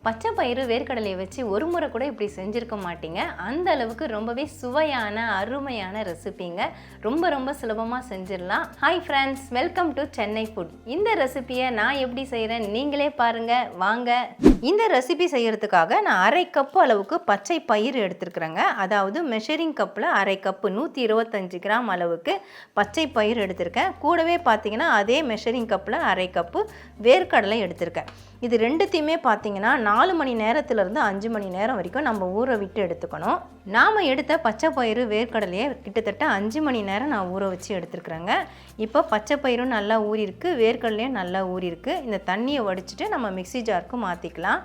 பச்சை பயிறு வேர்க்கடலையை வச்சு ஒரு முறை கூட இப்படி செஞ்சுருக்க மாட்டீங்க. அந்த அளவுக்கு ரொம்பவே சுவையான அருமையான ரெசிபிங்க. ரொம்ப சுலபமாக செஞ்சிடலாம். Hi friends, welcome to Chennai food. இந்த ரெசிபியை நான் எப்படி செய்கிறேன் நீங்களே பாருங்கள் வாங்க. இந்த ரெசிபி செய்கிறதுக்காக நான் அரை கப்பு அளவுக்கு பச்சை பயிறு எடுத்துருக்குறேங்க. அதாவது மெஷரிங் கப்பில் அரை கப்பு 125 கிராம் அளவுக்கு பச்சை பயிறு எடுத்திருக்கேன். கூடவே பார்த்தீங்கன்னா அதே மெஷரிங் கப்பில் அரை கப்பு வேர்க்கடலை எடுத்திருக்கேன். இது ரெண்டுத்தையுமே பார்த்தீங்கன்னா 4 மணி நேரத்துலேருந்து 5 மணி நேரம் வரைக்கும் நம்ம ஊற விட்டு எடுத்துக்கணும். நாம் எடுத்த பச்சை பயிறு வேர்க்கடலையே கிட்டத்தட்ட 5 மணி நேரம் நான் ஊற வச்சு எடுத்துருக்குறேங்க. இப்போ பச்சை பயிரும் நல்லா ஊறிருக்கு, வேர்க்கடலையும் நல்லா ஊறிருக்கு. இந்த தண்ணியை வடிச்சிட்டு நம்ம மிக்ஸி ஜாருக்கு மாற்றிக்கலாம்.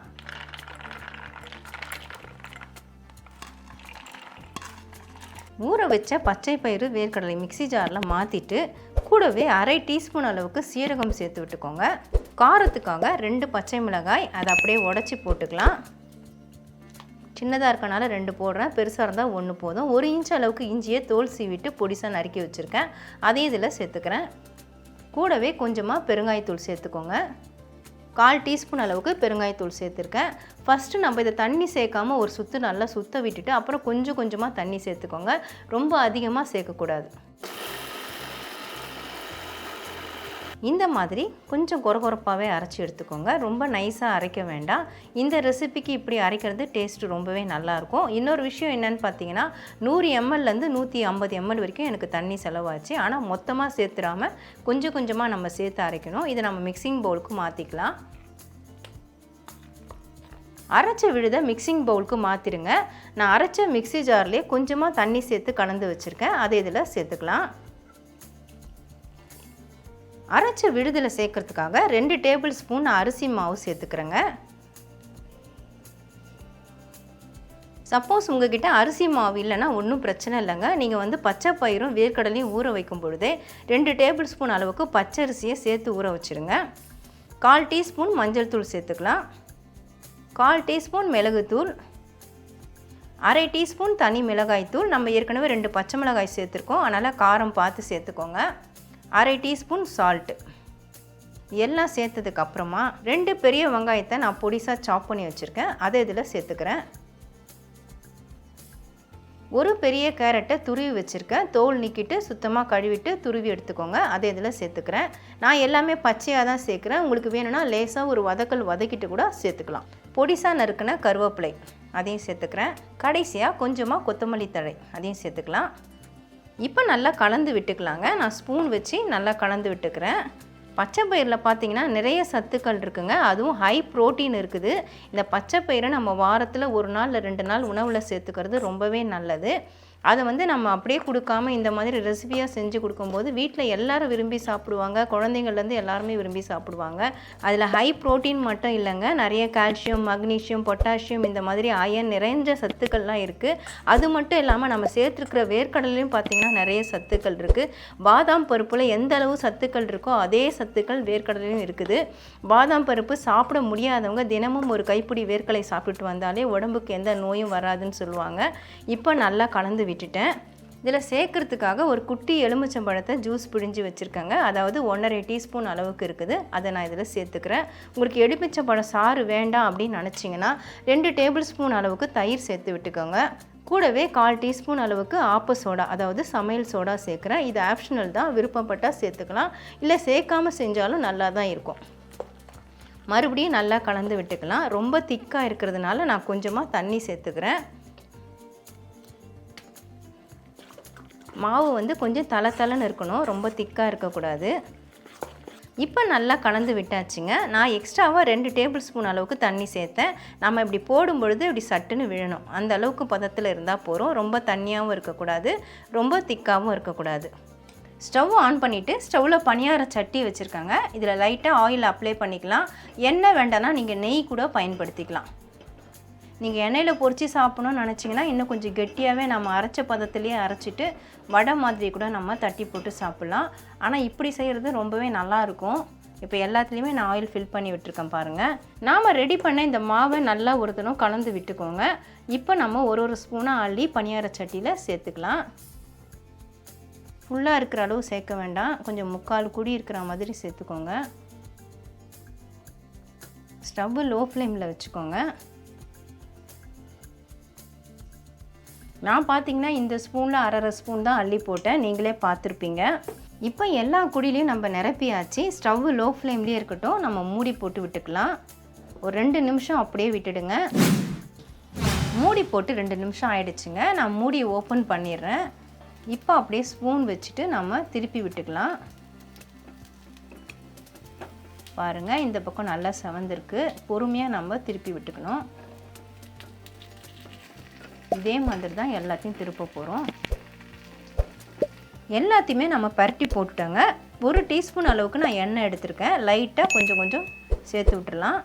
ஊற வச்ச பச்சை பயிறு வேர்க்கடலை மிக்ஸி ஜாரில் மாற்றிட்டு கூடவே அரை டீஸ்பூன் அளவுக்கு சீரகம் சேர்த்து விட்டுக்கோங்க. காரத்துக்காக 2 பச்சை மிளகாய் அதை அப்படியே உடச்சி போட்டுக்கலாம். சின்னதாக இருக்கனால 2 போடுறேன், பெருசாக இருந்தால் 1 போதும். 1 இன்ச் அளவுக்கு இஞ்சியை தோல் சீவிட்டு பொடிசாக நறுக்கி வச்சுருக்கேன், அதே இதில் சேர்த்துக்கிறேன். கூடவே கொஞ்சமாக பெருங்காயத்தூள் சேர்த்துக்கோங்க. 1/4 டீஸ்பூன் அளவுக்கு பெருங்காயத்தூள் சேர்த்துருக்கேன். ஃபஸ்ட்டு நம்ம இதை தண்ணி சேர்க்காமல் ஒரு சுற்று நல்லா சுற்ற விட்டுட்டு அப்புறம் கொஞ்சமாக தண்ணி சேர்த்துக்கோங்க. ரொம்ப அதிகமாக சேர்க்கக்கூடாது. இந்த மாதிரி கொஞ்சம் கொரகொரப்பாகவே அரைச்சி எடுத்துக்கோங்க. ரொம்ப நைஸாக அரைக்க வேண்டாம். இந்த ரெசிபிக்கு இப்படி அரைக்கிறது டேஸ்ட்டு ரொம்பவே நல்லாயிருக்கும். இன்னொரு விஷயம் என்னென்னு பார்த்தீங்கன்னா 100 mlலேருந்து 150 ml வரைக்கும் எனக்கு தண்ணி செலவாச்சு. ஆனால் மொத்தமாக சேர்த்துடாமல் கொஞ்சமாக நம்ம சேர்த்து அரைக்கணும். இதை நம்ம மிக்சிங் பவுலுக்கு மாற்றிக்கலாம். அரைச்ச விழுதை மிக்சிங் பவுலுக்கு மாற்றிடுங்க. நான் அரைச்ச மிக்ஸி ஜார்லேயே கொஞ்சமாக தண்ணி சேர்த்து கலந்து வச்சுருக்கேன், அதை இதில் சேர்த்துக்கலாம். அரைச்ச விழுதில் சேர்க்கறதுக்காக 2 டேபிள் ஸ்பூன் அரிசி மாவு சேர்த்துக்கிறேங்க. சப்போஸ் உங்ககிட்ட அரிசி மாவு இல்லைன்னா ஒன்றும் பிரச்சனை இல்லைங்க. நீங்கள் பச்சை பயிரும் வேர்க்கடலையும் ஊற வைக்கும் பொழுதே 2 டேபிள் ஸ்பூன் அளவுக்கு பச்சரிசியை சேர்த்து ஊற வச்சுருங்க. 1/4 டீஸ்பூன் மஞ்சள் தூள் சேர்த்துக்கலாம். 1/4 டீஸ்பூன் மிளகுத்தூள், அரை டீஸ்பூன் தனி மிளகாய் தூள். நம்ம ஏற்கனவே 2 பச்சை மிளகாய் சேர்த்துருக்கோம், அதனால் காரம் பார்த்து சேர்த்துக்கோங்க. அரை டீஸ்பூன் சால்ட்டு எல்லாம் சேர்த்ததுக்கப்புறமா 2 பெரிய வெங்காயத்தை நான் பொடிசாக சாப் பண்ணி வச்சுருக்கேன், அதை இதில் சேர்த்துக்கிறேன். ஒரு பெரிய கேரட்டை துருவி வச்சுருக்கேன், தோல் நீக்கிட்டு சுத்தமாக கழுவிட்டு துருவி எடுத்துக்கோங்க, அதை இதில் சேர்த்துக்கிறேன். நான் எல்லாமே பச்சையாக தான் சேர்க்குறேன். உங்களுக்கு வேணும்னா லேசாக ஒரு வதக்கிட்டு கூட சேர்த்துக்கலாம். பொடிசாக நறுக்கின கருவேப்பிலை அதையும் சேர்த்துக்கிறேன். கடைசியாக கொஞ்சமாக கொத்தமல்லி தழை அதையும் சேர்த்துக்கலாம். இப்போ நல்லா கலந்து விட்டுக்கலாங்க. நான் ஸ்பூன் வச்சு நல்லா கலந்து விட்டுக்கிறேன். பச்சை பயிரில் பார்த்தீங்கன்னா நிறைய சத்துக்கள் இருக்குங்க, அதுவும் ஹை ப்ரோட்டீன் இருக்குது. இந்த பச்சை பயிரை நம்ம வாரத்தில் 1 நாள் இல்லை 2 நாள் உணவில் சேர்த்துக்கிறது ரொம்பவே நல்லது. அதை நம்ம அப்படியே கொடுக்காம இந்த மாதிரி ரெசிபியாக செஞ்சு கொடுக்கும்போது வீட்டில் எல்லோரும் விரும்பி சாப்பிடுவாங்க. குழந்தைங்கள்லேருந்து எல்லாருமே விரும்பி சாப்பிடுவாங்க. அதில் ஹை ப்ரோட்டீன் மட்டும் இல்லைங்க, நிறைய கால்சியம், மக்னீஷியம், பொட்டாசியம் இந்த மாதிரி அயன் நிறைஞ்ச சத்துக்கள்லாம் இருக்குது. அது மட்டும் இல்லாமல் நம்ம சேர்த்துருக்கிற வேர்க்கடலையும் பார்த்திங்கன்னா நிறைய சத்துக்கள் இருக்குது. பாதாம் பருப்பில் எந்த அளவு சத்துக்கள் இருக்கோ அதே சத்துக்கள் வேர்க்கடலையும் இருக்குது. பாதாம் பருப்பு சாப்பிட முடியாதவங்க தினமும் ஒரு கைப்பிடி வேர்க்கடலை சாப்பிட்டு வந்தாலே உடம்புக்கு எந்த நோயும் வராதுன்னு சொல்லுவாங்க. இப்போ நல்லா கலந்து விட்டுட்டேன். இதில் சேர்க்கறதுக்காக ஒரு குட்டி எலுமிச்சம்பழத்தை ஜூஸ் பிழிஞ்சு வச்சுருக்கேங்க. அதாவது 1.5 டீஸ்பூன் அளவுக்கு இருக்குது, அதை நான் இதில் சேர்த்துக்கிறேன். உங்களுக்கு எலுமிச்சம்பழம் சாறு வேண்டாம் அப்படின்னு நினச்சிங்கன்னா 2 டேபிள் ஸ்பூன் அளவுக்கு தயிர் சேர்த்து விட்டுக்கோங்க. கூடவே 1/4 டீஸ்பூன் அளவுக்கு ஆப்ப சோடா அதாவது சமையல் சோடா சேர்க்குறேன். இது ஆப்ஷனல் தான், விருப்பப்பட்டால் சேர்த்துக்கலாம், இல்லை சேர்க்காமல் செஞ்சாலும் நல்லா தான் இருக்கும். மறுபடியும் நல்லா கலந்து விட்டுக்கலாம். ரொம்ப திக்காக இருக்கிறதுனால நான் கொஞ்சமாக தண்ணி சேர்த்துக்கிறேன். மாவு கொஞ்சம் தளன்னு இருக்கணும், ரொம்ப திக்காக இருக்கக்கூடாது. இப்போ நல்லா கலந்து விட்டாச்சுங்க. நான் எக்ஸ்ட்ராவாக 2 டேபிள் ஸ்பூன் அளவுக்கு தண்ணி சேர்த்தேன். நம்ம இப்படி போடும்பொழுது இப்படி சட்டுன்னு விழணும், அந்த அளவுக்கு பதத்தில் இருந்தால் போகிறோம். ரொம்ப தண்ணியாகவும் இருக்கக்கூடாது, ரொம்ப திக்காகவும் இருக்கக்கூடாது. ஸ்டவ் ஆன் பண்ணிவிட்டு ஸ்டவ்வில் பணியார சட்டி வச்சுருக்காங்க. இதில் லைட்டாக ஆயில் அப்ளை பண்ணிக்கலாம். எண்ணெய் வேண்டாம்னா நீங்கள் நெய் கூட பயன்படுத்திக்கலாம். நீங்கள் எண்ணெயில் பொரித்து சாப்பிடணும்னு நினச்சிங்கன்னா இன்னும் கொஞ்சம் கெட்டியாகவே நம்ம அரைச்ச பதத்துலேயே அரைச்சிட்டு வடை மாதிரி கூட நம்ம தட்டி போட்டு சாப்பிட்லாம். ஆனால் இப்படி செய்கிறது ரொம்பவே நல்லாயிருக்கும். இப்போ எல்லாத்துலேயுமே நான் ஆயில் ஃபில் பண்ணி விட்டுருக்கேன் பாருங்கள். நாம் ரெடி பண்ண இந்த மாவை நல்லா ஒரு தினம் கலந்து விட்டுக்கோங்க. இப்போ நம்ம ஒரு ஸ்பூனாக அள்ளி பணியார சட்டியில் சேர்த்துக்கலாம். ஃபுல்லாக இருக்கிற அளவு சேர்க்க வேண்டாம், கொஞ்சம் 3/4 கூடி இருக்கிற மாதிரி சேர்த்துக்கோங்க. ஸ்டவ் லோ ஃப்ளேமில் வச்சுக்கோங்க. நான் பார்த்தீங்கன்னா இந்த ஸ்பூனில் அரை ஸ்பூன் தான் அள்ளி போட்டேன், நீங்களே பார்த்துருப்பீங்க. இப்போ எல்லா குழிலையும் நம்ம நிரப்பியாச்சு. ஸ்டவ் லோ ஃப்ளேம்லேயே இருக்கட்டும், நம்ம மூடி போட்டு விட்டுக்கலாம். ஒரு 2 நிமிஷம் அப்படியே விட்டுடுங்க. மூடி போட்டு 2 நிமிஷம் ஆயிடுச்சுங்க. நான் மூடி ஓப்பன் பண்ணிடுறேன். இப்போ அப்படியே ஸ்பூன் வச்சுட்டு நம்ம திருப்பி விட்டுக்கலாம். பாருங்கள், இந்த பக்கம் நல்லா செவந்திருக்கு. பொறுமையாக நம்ம திருப்பி விட்டுக்கணும். இதே மாதிரி தான் எல்லாத்தையும் திருப்ப போகிறோம். எல்லாத்தையுமே நம்ம பரட்டி போட்டுட்டோங்க. 1 டீஸ்பூன் அளவுக்கு நான் எண்ணெய் எடுத்திருக்கேன். லைட்டாக கொஞ்சம் கொஞ்சம் சேர்த்து விட்டுடலாம்.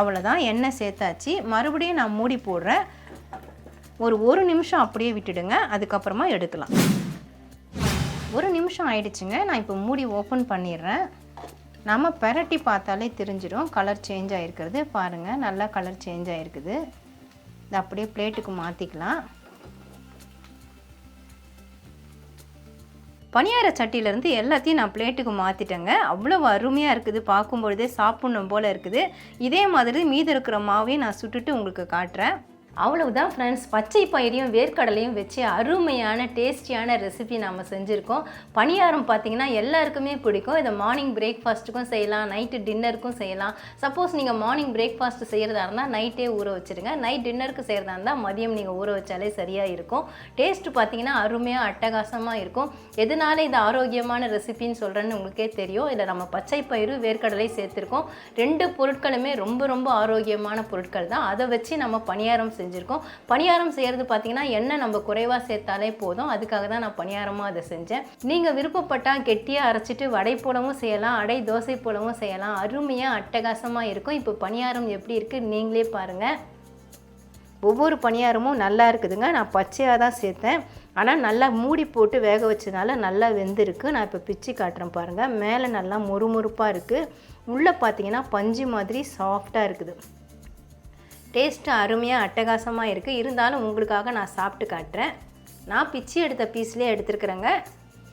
அவ்வளோதான், எண்ணெய் சேர்த்தாச்சு. மறுபடியும் நான் மூடி போடுறேன். ஒரு நிமிஷம் அப்படியே விட்டுடுங்க, அதுக்கப்புறமா எடுக்கலாம். 1 நிமிஷம் ஆயிடுச்சுங்க. நான் இப்போ மூடி ஓப்பன் பண்ணிடுறேன். நம்ம பரட்டி பார்த்தாலே தெரிஞ்சிடும் கலர் சேஞ்ச் ஆகிருக்கிறது. பாருங்கள், நல்லா கலர் சேஞ்ச் ஆகிருக்குது. இதை அப்படியே பிளேட்டுக்கு மாற்றிக்கலாம். பனியார சட்டியிலேருந்து எல்லாத்தையும் நான் பிளேட்டுக்கு மாற்றிட்டேங்க. அவ்வளோ அருமையாக இருக்குது, பார்க்கும்பொழுதே சாப்பிட்ணும் போல் இருக்குது. இதே மாதிரி மீதி இருக்கிற மாவையும் நான் சுட்டுட்டு உங்களுக்கு காட்டுறேன். அவ்வளவுதான் ஃப்ரெண்ட்ஸ், பச்சை பயிரையும் வேர்க்கடலையும் வச்சு அருமையான டேஸ்டியான ரெசிபி நாம் செஞ்சுருக்கோம். பணியாரம் பார்த்திங்கன்னா எல்லாருக்குமே பிடிக்கும். இதை மார்னிங் பிரேக்ஃபாஸ்ட்டுக்கும் செய்யலாம், நைட்டு டின்னருக்கும் செய்யலாம். சப்போஸ் நீங்கள் மார்னிங் பிரேக்ஃபாஸ்ட் செய்கிறதா இருந்தால் நைட்டே ஊற வச்சுருங்க. நைட் டின்னருக்கு செய்கிறதா இருந்தால் மதியம் நீங்கள் ஊற வச்சாலே சரியாக இருக்கும். டேஸ்ட்டு பார்த்திங்கன்னா அருமையாக அட்டகாசமாக இருக்கும். எதனால இது ஆரோக்கியமான ரெசிபின்னு சொல்கிறேன்னு உங்களுக்கே தெரியும். இதில் நம்ம பச்சை பயிறு வேர்க்கடலை சேர்த்துருக்கோம். 2 பொருட்களுமே ரொம்ப ரொம்ப ஆரோக்கியமான பொருட்கள் தான். அதை வச்சு நம்ம பணியாரம் செஞ்சுருக்கோம். பணியாரம் செய்கிறது பார்த்தீங்கன்னா எண்ணெய் நம்ம குறைவாக சேர்த்தாலே போதும். அதுக்காக தான் நான் பணியாரமாக அதை செஞ்சேன். நீங்கள் விருப்பப்பட்டால் கெட்டியாக அரைச்சிட்டு வடை போலவும் செய்யலாம், அடை தோசை போலவும் செய்யலாம். அருமையாக அட்டகாசமாக இருக்கும். இப்போ பணியாரம் எப்படி இருக்குது நீங்களே பாருங்கள். ஒவ்வொரு பணியாரமும் நல்லா இருக்குதுங்க. நான் பச்சையாக தான் சேர்த்தேன், ஆனால் நல்லா மூடி போட்டு வேக வச்சதுனால நல்லா வெந்திருக்கு. நான் இப்போ பிச்சு காட்டுறேன் பாருங்கள். மேலே நல்லா முறுமுறுப்பாக இருக்குது, உள்ளே பார்த்தீங்கன்னா பஞ்சு மாதிரி சாஃப்டாக இருக்குது. டேஸ்ட்டு அருமையாக அட்டகாசமாக இருக்குது. இருந்தாலும் உங்களுக்காக நான் சாப்பிட்டு காட்டுறேன். நான் பிச்சு எடுத்த பீஸ்லேயே எடுத்துருக்குறேங்க.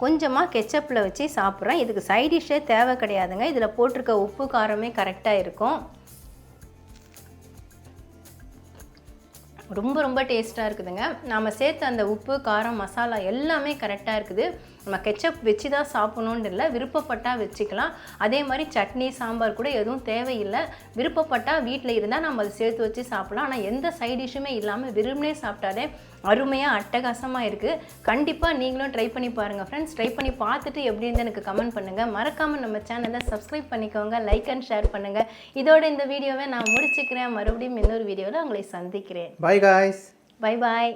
கொஞ்சமாக கெச்சப்பில் வச்சு சாப்பிட்றேன். இதுக்கு சைடிஷ்ஷே தேவை கிடையாதுங்க. இதில் போட்டிருக்க உப்பு காரமே கரெக்டாக இருக்கும். ரொம்ப ரொம்ப டேஸ்ட்டாக இருக்குதுங்க. நாம் சேர்த்த அந்த உப்பு காரம் மசாலா எல்லாமே கரெக்டாக இருக்குது. நம்ம கெச்சப் வச்சு தான் சாப்பிட்ணுன்னு இல்லை, விருப்பப்பட்டால் வச்சுக்கலாம். அதே மாதிரி சட்னி சாம்பார் கூட எதுவும் தேவையில்லை. விருப்பப்பட்டால் வீட்டில் இருந்தால் நம்ம அதை சேர்த்து வச்சு சாப்பிட்லாம். ஆனால் எந்த சைடிஷ்ஷுமே இல்லாமல் விரும்பினே சாப்பிட்டாலே அருமையாக அட்டகாசமாக இருக்குது. கண்டிப்பாக நீங்களும் ட்ரை பண்ணி பாருங்கள் ஃப்ரெண்ட்ஸ். ட்ரை பண்ணி பார்த்துட்டு எப்படி இருந்து எனக்கு கமெண்ட் பண்ணுங்கள். மறக்காமல் நம்ம சேனலை சப்ஸ்கிரைப் பண்ணிக்கோங்க, லைக் அண்ட் ஷேர் பண்ணுங்கள். இதோட இந்த வீடியோவை நான் முடிச்சுக்கிறேன். மறுபடியும் இன்னொரு வீடியோவில் உங்களை சந்திக்கிறேன். Bye guys. Bye bye.